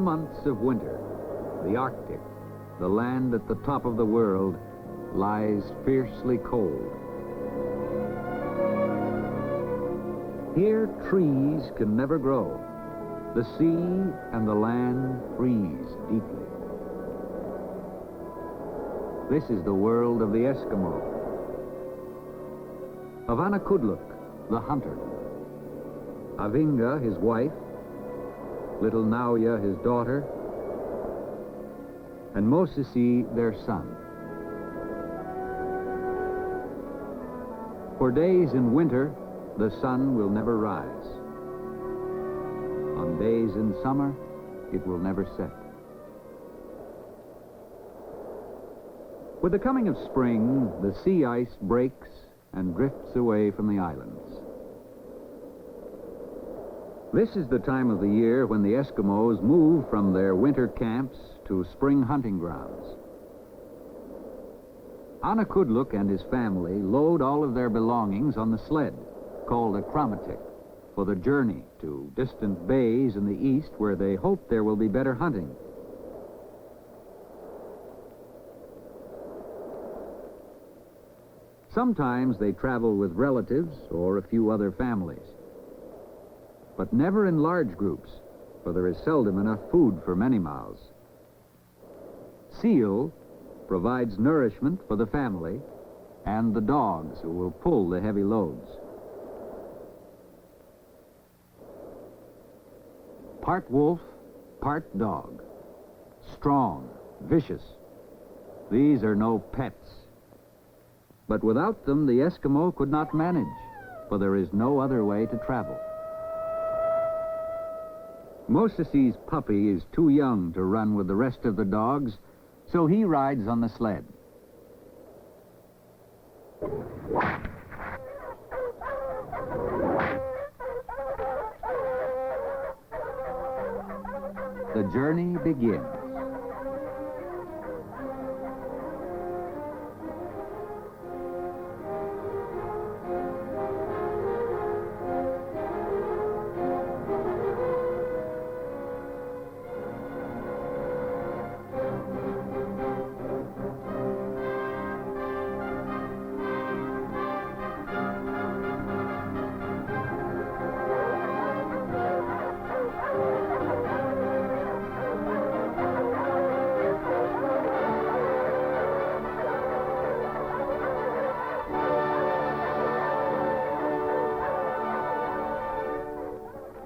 months of winter, the Arctic, the land at the top of the world, lies fiercely cold. Here, trees can never grow. The sea and the land freeze deeply. This is the world of the Eskimo, of Iqaluit, the hunter, of Inga, his wife, little Nauya, his daughter, and Mosisi, their son. For days in winter, the sun will never rise. On days in summer, it will never set. With the coming of spring, the sea ice breaks and drifts away from the islands. This is the time of the year when the Eskimos move from their winter camps to spring hunting grounds. Iqaluit and his family load all of their belongings on the sled, called a chromatic, for the journey to distant bays in the east where they hope there will be better hunting. Sometimes they travel with relatives or a few other families, but never in large groups, for there is seldom enough food for many mouths. Seal provides nourishment for the family and the dogs who will pull the heavy loads. Part wolf, part dog. Strong, vicious. These are no pets. But without them, the Eskimo could not manage, for there is no other way to travel. Mosisi's puppy is too young to run with the rest of the dogs, so he rides on the sled. The journey begins.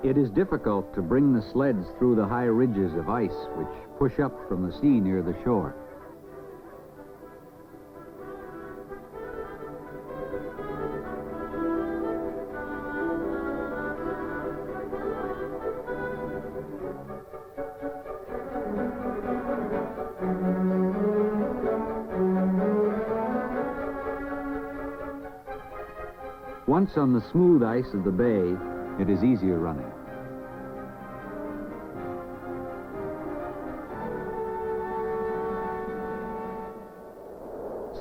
It is difficult to bring the sleds through the high ridges of ice which push up from the sea near the shore. Once on the smooth ice of the bay, it is easier running.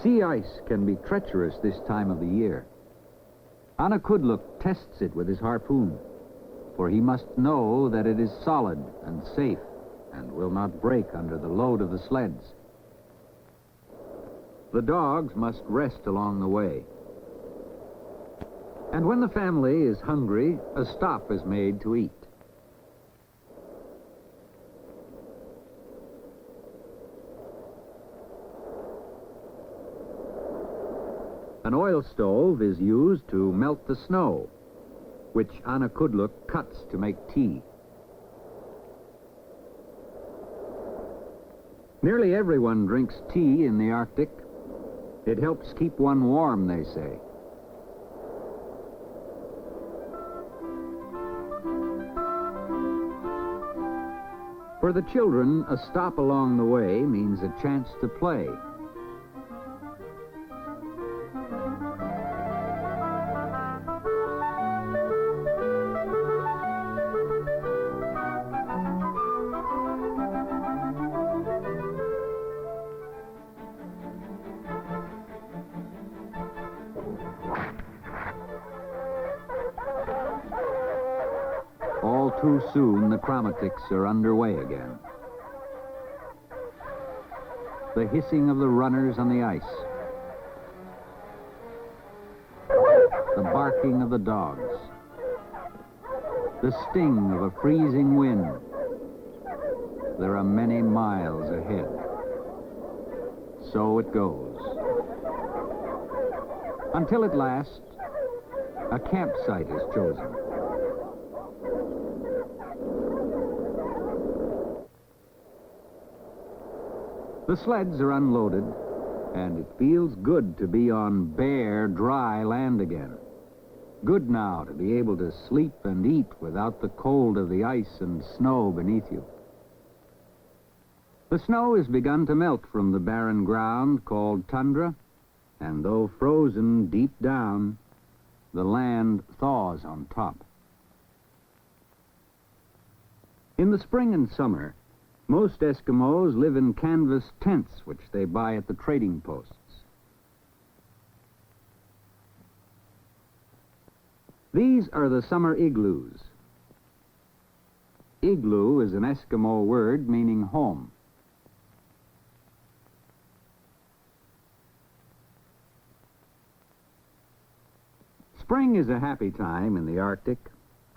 Sea ice can be treacherous this time of the year. Iqaluit tests it with his harpoon, for he must know that it is solid and safe and will not break under the load of the sleds. The dogs must rest along the way. And when the family is hungry, a stop is made to eat. An oil stove is used to melt the snow, which Iqaluit cuts to make tea. Nearly everyone drinks tea in the Arctic. It helps keep one warm, they say. For the children, a stop along the way means a chance to play. too soon, the chromatics are underway again. The hissing of the runners on the ice. The barking of the dogs. The sting of a freezing wind. There are many miles ahead. So it goes. Until at last, a campsite is chosen. The sleds are unloaded, and it feels good to be on bare, dry land again. Good now to be able to sleep and eat without the cold of the ice and snow beneath you. The snow has begun to melt from the barren ground called tundra, and though frozen deep down, the land thaws on top. In the spring and summer, most Eskimos live in canvas tents which they buy at the trading posts. These are the summer igloos. Igloo is an Eskimo word meaning home. Spring is a happy time in the Arctic.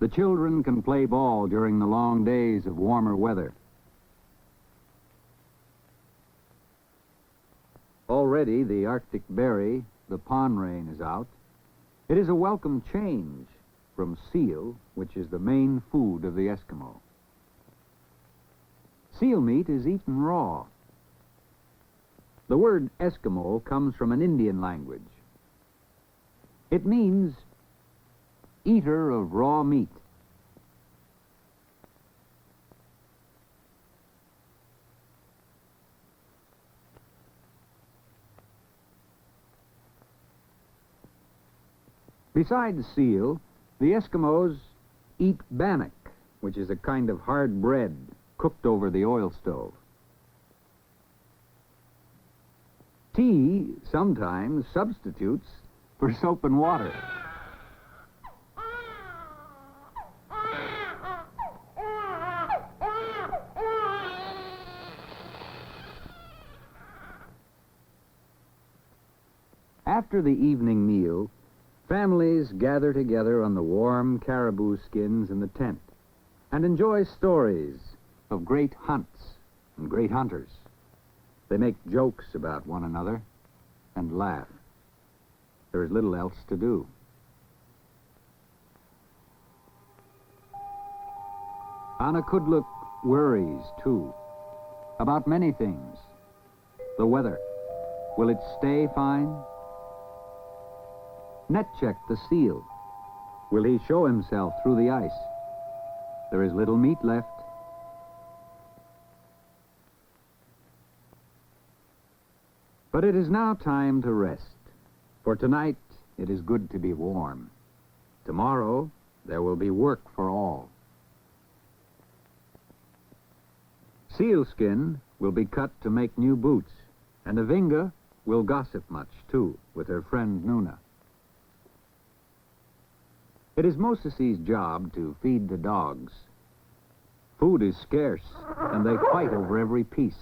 The children can play ball during the long days of warmer weather. Already the Arctic berry, the pond rain, is out. It is a welcome change from seal, which is the main food of the Eskimo. Seal meat is eaten raw. The word Eskimo comes from an Indian language. It means eater of raw meat. Besides seal, the Eskimos eat bannock, which is a kind of hard bread cooked over the oil stove. Tea sometimes substitutes for soap and water. After the evening meal, families gather together on the warm caribou skins in the tent and enjoy stories of great hunts and great hunters. They make jokes about one another and laugh. There is little else to do. Iqaluit worries, too, about many things. The weather. Will it stay fine? Netcheck the seal. Will he show himself through the ice? There is little meat left. But it is now time to rest. For tonight, it is good to be warm. Tomorrow, there will be work for all. Sealskin will be cut to make new boots, and Avinga will gossip much, too, with her friend Nuna. It is Moses's job to feed the dogs. Food is scarce, and they fight over every piece.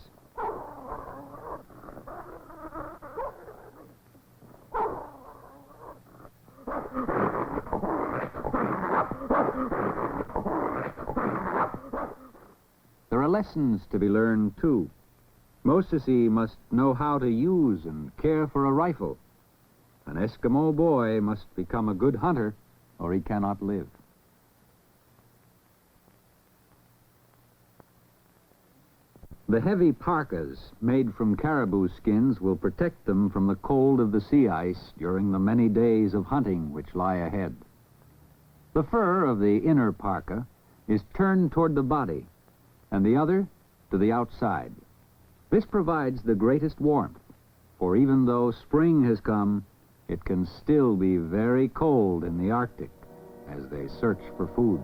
There are lessons to be learned, too. Moses must know how to use and care for a rifle. An Eskimo boy must become a good hunter, or he cannot live. The heavy parkas made from caribou skins will protect them from the cold of the sea ice during the many days of hunting which lie ahead. The fur of the inner parka is turned toward the body, and the other to the outside. This provides the greatest warmth, for even though spring has come, it can still be very cold in the Arctic as they search for food.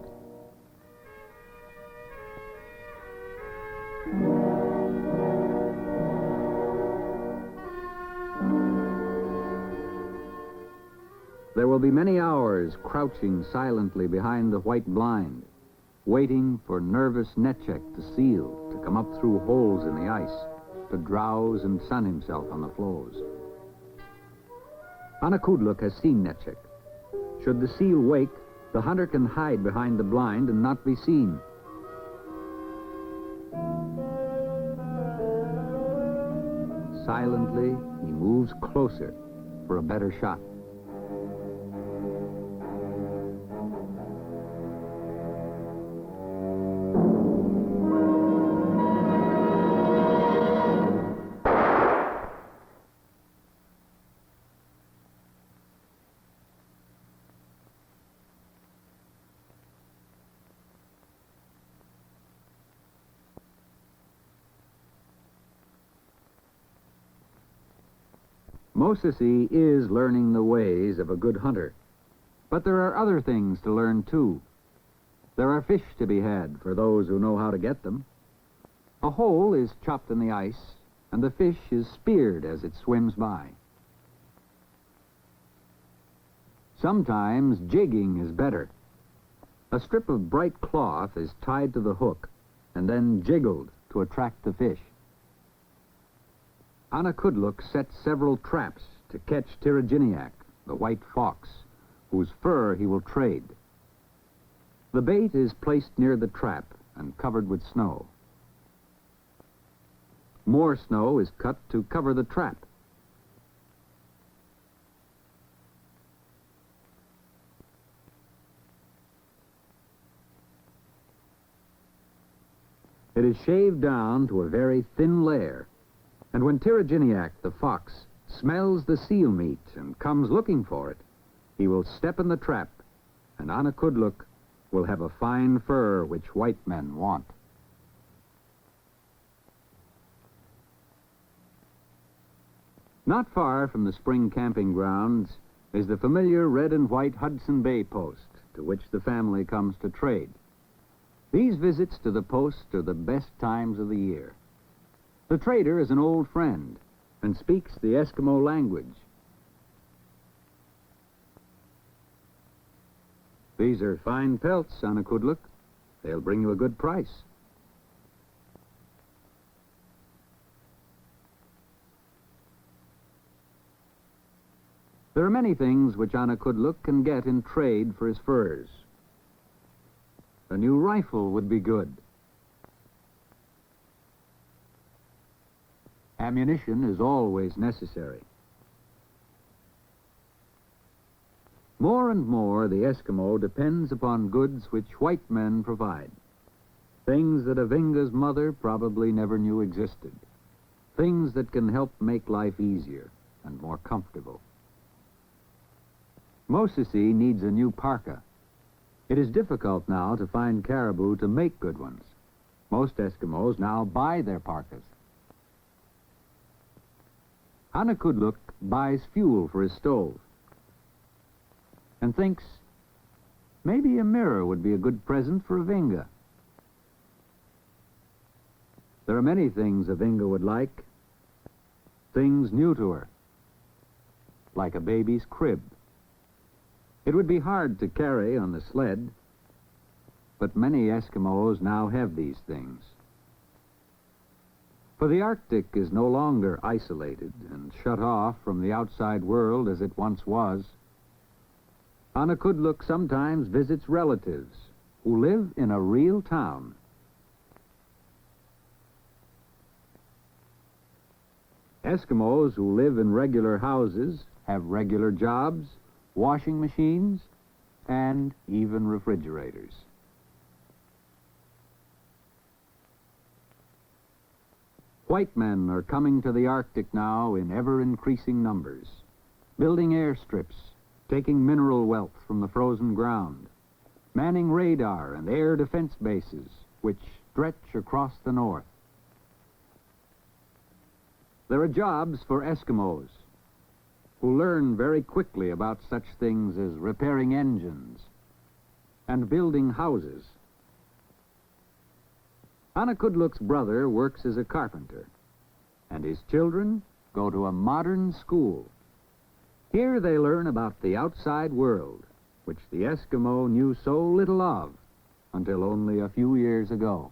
There will be many hours crouching silently behind the white blind, waiting for nervous Netchek, the seal, to come up through holes in the ice, to drowse and sun himself on the floes. Anakudluk has seen Netchek. Should the seal wake, the hunter can hide behind the blind and not be seen. Silently, he moves closer for a better shot. Mosesi is learning the ways of a good hunter. But there are other things to learn, too. There are fish to be had for those who know how to get them. A hole is chopped in the ice, and the fish is speared as it swims by. Sometimes jigging is better. A strip of bright cloth is tied to the hook and then jiggled to attract the fish. Anakudluk sets several traps to catch Tiraginiak, the white fox, whose fur he will trade. The bait is placed near the trap and covered with snow. More snow is cut to cover the trap. It is shaved down to a very thin layer. And when Tiraginiak, the fox, smells the seal meat and comes looking for it, he will step in the trap, and Anakudluk will have a fine fur which white men want. Not far from the spring camping grounds is the familiar red and white Hudson Bay post, to which the family comes to trade. These visits to the post are the best times of the year. The trader is an old friend and speaks the Eskimo language. These are fine pelts, Anakudluk. They'll bring you a good price. There are many things which Anakudluk can get in trade for his furs. A new rifle would be good. Ammunition is always necessary. More and more, the Eskimo depends upon goods which white men provide. Things that Avinga's mother probably never knew existed. Things that can help make life easier and more comfortable. Mosesi needs a new parka. It is difficult now to find caribou to make good ones. Most Eskimos now buy their parkas. Anakudluk buys fuel for his stove and thinks maybe a mirror would be a good present for Avinga. There are many things Avinga would like, things new to her, like a baby's crib. It would be hard to carry on the sled, but many Eskimos now have these things. For the Arctic is no longer isolated and shut off from the outside world as it once was. Anakudluk sometimes visits relatives who live in a real town. Eskimos who live in regular houses have regular jobs, washing machines, and even refrigerators. White men are coming to the Arctic now in ever-increasing numbers, building airstrips, taking mineral wealth from the frozen ground, manning radar and air defense bases, which stretch across the north. There are jobs for Eskimos, who learn very quickly about such things as repairing engines and building houses. Anakudluk's brother works as a carpenter, and his children go to a modern school. Here they learn about the outside world, which the Eskimo knew so little of, until only a few years ago.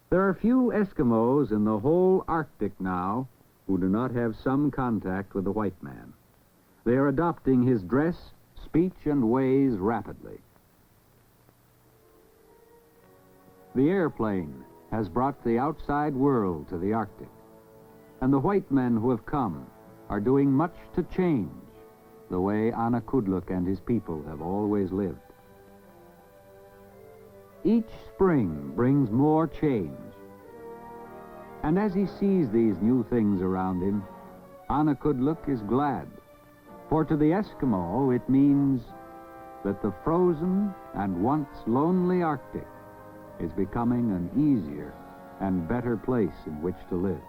There are few Eskimos in the whole Arctic now who do not have some contact with the white man. They are adopting his dress, speech, and ways rapidly. The airplane has brought the outside world to the Arctic, and the white men who have come are doing much to change the way Iqaluit and his people have always lived. Each spring brings more change, and as he sees these new things around him, Iqaluit is glad, for to the Eskimo it means that the frozen and once lonely Arctic is becoming an easier and better place in which to live.